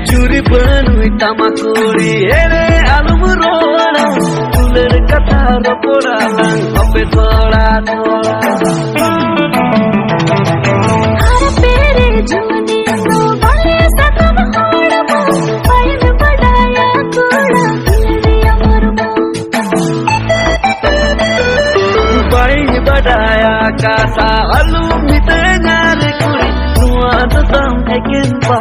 चूरी बनुई tamakuri ere alum rola tuler kata ropora lang ape thoda thoda har pere jumani so bale sakam hoda pain badaya koda dilriya mormo pain badaya kasa alum mitenya kuri nuad tam ekin pa